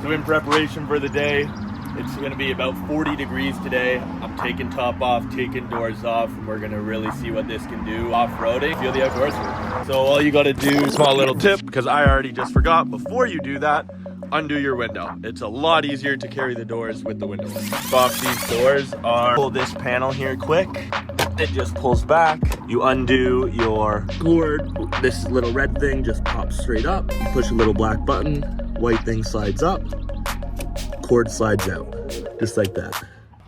So in preparation for the day, it's gonna be about 40 degrees today. I'm taking top off, taking doors off, and we're gonna really see what this can do off-roading, feel the outdoors. So all you gotta do, small little tip, because I already just forgot, before you do that, undo your window. It's a lot easier to carry the doors with the window. Off these doors are, pull this panel here quick. It just pulls back. You undo your cord. This little red thing just pops straight up. You push a little black button, white thing slides up, cord slides out, just like that.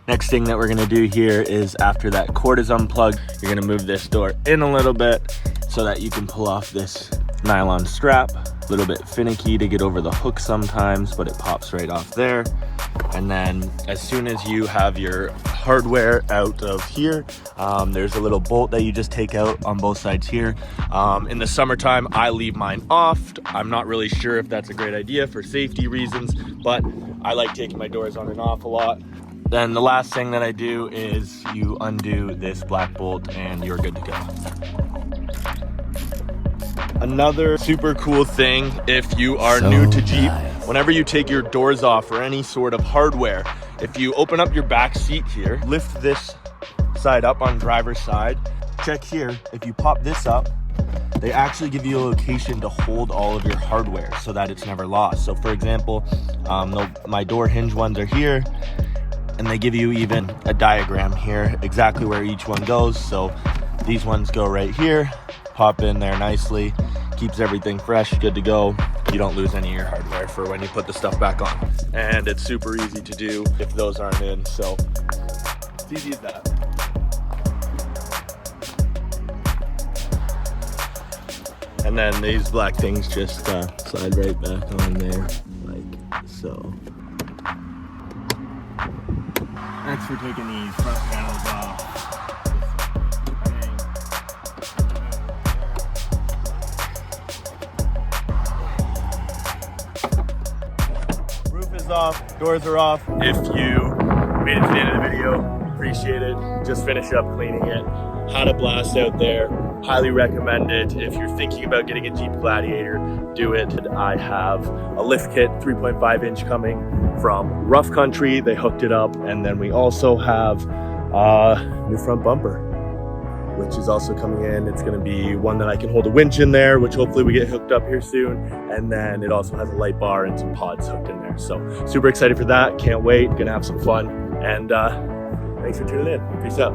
Next thing that we're gonna do here is after that cord is unplugged, you're gonna move this door in a little bit so that you can pull off this nylon strap. A little bit finicky to get over the hook sometimes, but it pops right off there. And then as soon as you have your hardware out of here, there's a little bolt that you just take out on both sides here. In the summertime, I leave mine off. I'm not really sure if that's a great idea for safety reasons, but I like taking my doors on and off a lot. Then the last thing that I do is you undo this black bolt and you're good to go. Another super cool thing, if you are new to Jeep, whenever you take your doors off or any sort of hardware, if you open up your back seat here, lift this side up on driver's side, check here, if you pop this up, they actually give you a location to hold all of your hardware so that it's never lost. So for example, my door hinge ones are here, and they give you even a diagram here, exactly where each one goes. So these ones go right here, pop in there nicely, keeps everything fresh, good to go. You don't lose any of your hardware for when you put the stuff back on. And it's super easy to do if those aren't in, so it's easy as that. And then these black things just slide right back on there, like so. Thanks for taking these front panels off. Roof is off, doors are off. If you made it to the end of the video, appreciate it. Just finish up cleaning it. Had a blast out there. Highly recommend it. If you're thinking about getting a Jeep Gladiator, do it. I have a lift kit, 3.5 inch coming from Rough Country. They hooked it up. And then we also have a new front bumper, which is also coming in. It's gonna be one that I can hold a winch in there, which hopefully we get hooked up here soon. And then it also has a light bar and some pods hooked in there. So super excited for that. Can't wait, gonna have some fun. And thanks for tuning in. Peace out.